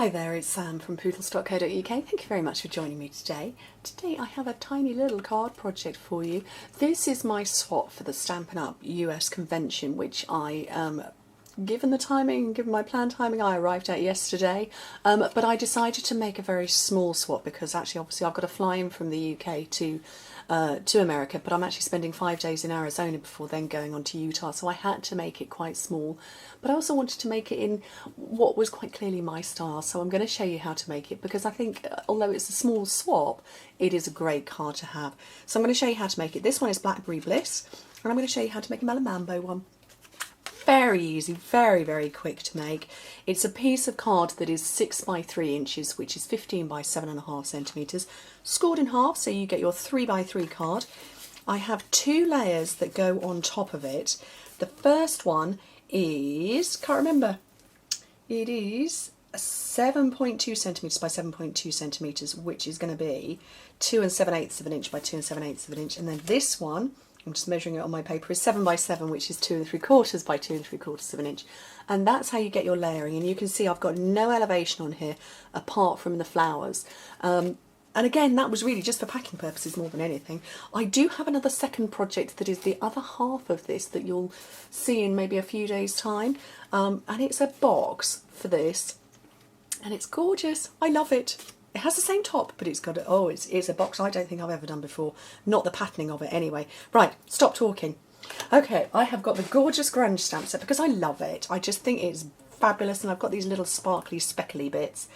Hi there, it's Sam from Pootles.co.uk. Thank you very much for joining me today. Today I have a tiny little card project for you. This is my swap for the Stampin' Up! US convention, which given the timing, given my planned timing, I arrived at yesterday. But I decided to make a very small swap because actually, obviously, I've got to fly in from the UK to America, but I'm actually spending 5 days in Arizona before then going on to Utah, so I had to make it quite small. But I also wanted to make it in what was quite clearly my style, so I'm going to show you how to make it because I think, although it's a small swap, it is a great card to have. So I'm going to show you how to make it. This one is Blackberry Bliss, and I'm going to show you how to make a Melon Mambo one. Very easy, very, very quick to make. It's a piece of card that is 6 by 3 inches, which is 15 by 7.5 centimetres, scored in half, so you get your 3 by 3 card. I have 2 layers that go on top of it. The first one is, can't remember, it is 7.2 centimetres by 7.2 centimetres, which is going to be 2 7/8 of an inch by 2 7/8 of an inch, and then this one, I'm just measuring it on my paper, is 7 by 7, which is 2 3/4 by 2 3/4 of an inch. And that's how you get your layering. And you can see I've got no elevation on here apart from the flowers. And again, that was really just for packing purposes more than anything. I do have another second project that is the other half of this that you'll see in maybe a few days' time. And it's a box for this. And it's gorgeous. I love it. It has the same top, but it's got it's a box I don't think I've ever done before. Not the patterning of it anyway. Right, stop talking. Okay, I have got the gorgeous grunge stamp set because I love it. I just think it's fabulous, and I've got these little sparkly, speckly bits.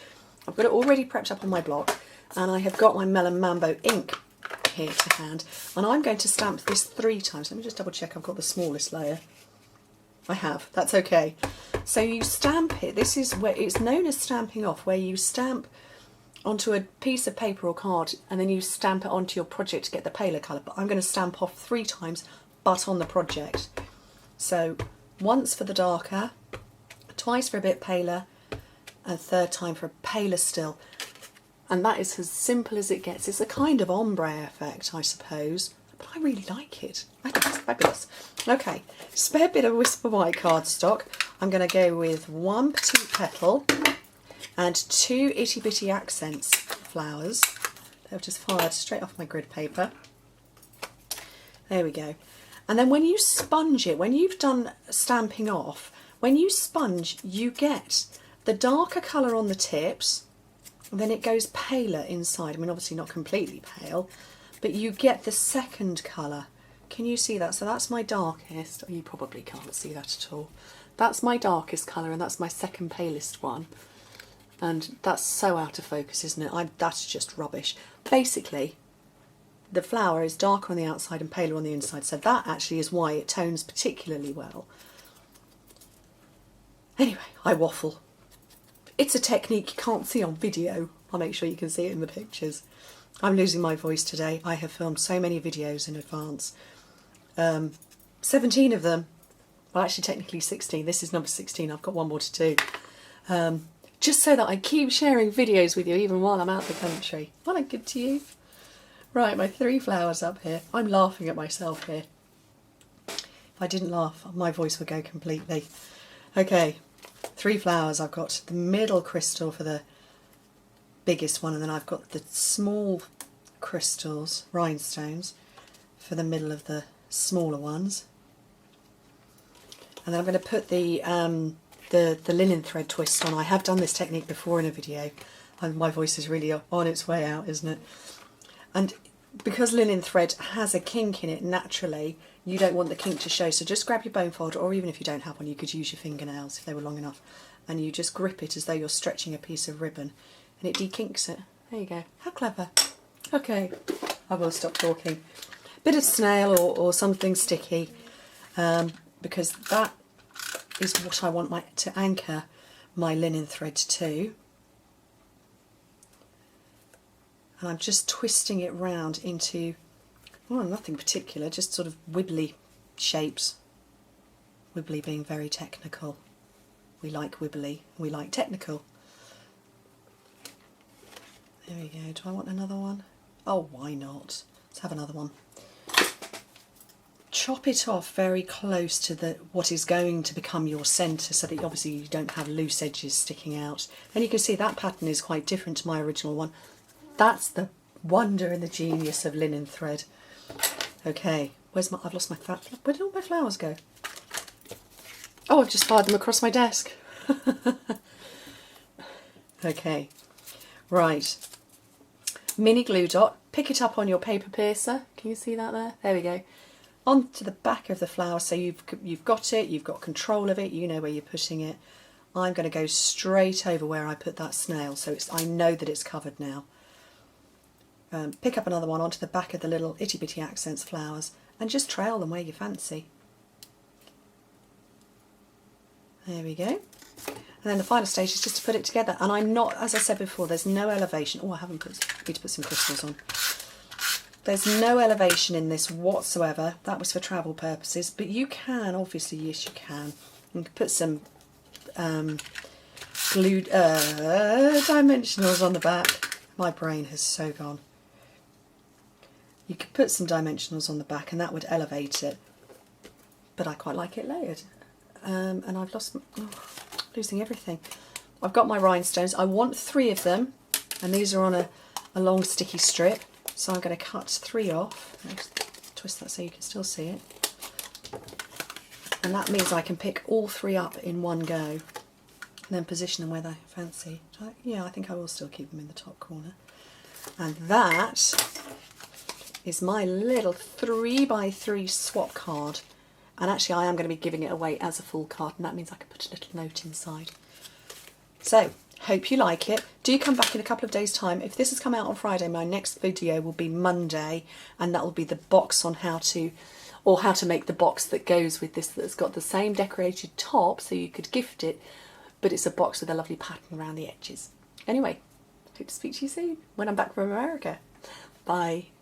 I've got it already prepped up on my block, and I have got my Melon Mambo ink here to hand, and I'm going to stamp this 3 times. Let me just double check I've got the smallest layer. I have, that's okay. So you stamp it. This is where it's known as stamping off, where you stamp onto a piece of paper or card and then you stamp it onto your project to get the paler colour. But I'm going to stamp off 3 times, but on the project. So once for the darker, twice for a bit paler, and 3rd time for a paler still. And that is as simple as it gets. It's a kind of ombre effect, I suppose, but I really like it. I think it's fabulous. Okay, spare bit of Whisper White cardstock. I'm going to go with 1 petite petal and 2 itty bitty accents flowers. They've just fired straight off my grid paper. There we go. And then when you sponge it, when you've done stamping off, when you sponge, you get the darker colour on the tips, and then it goes paler inside. I mean, obviously not completely pale, but you get the second colour. Can you see that? So that's my darkest. Oh, you probably can't see that at all. That's my darkest colour, and that's my second palest one. And that's so out of focus, isn't it? That's just rubbish. Basically, the flower is darker on the outside and paler on the inside, so that actually is why it tones particularly well. Anyway, I waffle. It's a technique you can't see on video. I'll make sure you can see it in the pictures. I'm losing my voice today. I have filmed so many videos in advance. 17 of them. Well, actually technically 16. This is number 16. I've got 1 more to do. Just so that I keep sharing videos with you even while I'm out of the country. Well, I'm good to you. Right, my 3 flowers up here. I'm laughing at myself here. If I didn't laugh, my voice would go completely. Okay, 3 flowers. I've got the middle crystal for the biggest one, and then I've got the small crystals, rhinestones, for the middle of the smaller ones. And then I'm going to put the linen thread twist on. I have done this technique before in a video, and my voice is really on its way out, isn't it? And because linen thread has a kink in it naturally, you don't want the kink to show, so just grab your bone folder, or even if you don't have one, you could use your fingernails if they were long enough, and you just grip it as though you're stretching a piece of ribbon, and it dekinks it. There you go. How clever. Okay, I will stop talking. Bit of snail or something sticky, because that is what I want to anchor my linen thread to. And I'm just twisting it round into, well, nothing particular, just sort of wibbly shapes. Wibbly being very technical. We like wibbly, we like technical. There we go. Do I want another one? Oh, why not? Let's have another one. chop it off very close to what is going to become your centre, so that obviously you don't have loose edges sticking out. And you can see that pattern is quite different to my original one. That's the wonder and the genius of linen thread. Okay, I've lost my where did all my flowers go? Oh, I've just fired them across my desk. Okay, right. Mini glue dot, pick it up on your paper piercer. Can you see that there? There we go. Onto the back of the flower, so you've got it, you've got control of it, you know where you're putting it. I'm going to go straight over where I put that snail, so I know that it's covered now. Pick up another one onto the back of the little itty bitty accents flowers and just trail them where you fancy. There we go. And then the final stage is just to put it together. And I'm not, as I said before, there's no elevation. Oh, I need to put some crystals on. There's no elevation in this whatsoever. That was for travel purposes. But you can, obviously, yes you can. You can put some glued dimensionals on the back. My brain has so gone. You could put some dimensionals on the back and that would elevate it. But I quite like it layered. And I've losing everything. I've got my rhinestones. I want 3 of them, and these are on a long sticky strip, so I'm going to cut 3 off. Let's twist that so you can still see it, and that means I can pick all 3 up in one go and then position them where I fancy. Yeah, I think I will still keep them in the top corner. And that is my little 3x3 swap card. And actually I am going to be giving it away as a full card, and that means I can put a little note inside. So, hope you like it. Do come back in a couple of days' time. If this has come out on Friday, my next video will be Monday, and that will be the box on how to make the box that goes with this, that's got the same decorated top, so you could gift it, but it's a box with a lovely pattern around the edges. Anyway, hope to speak to you soon when I'm back from America. Bye.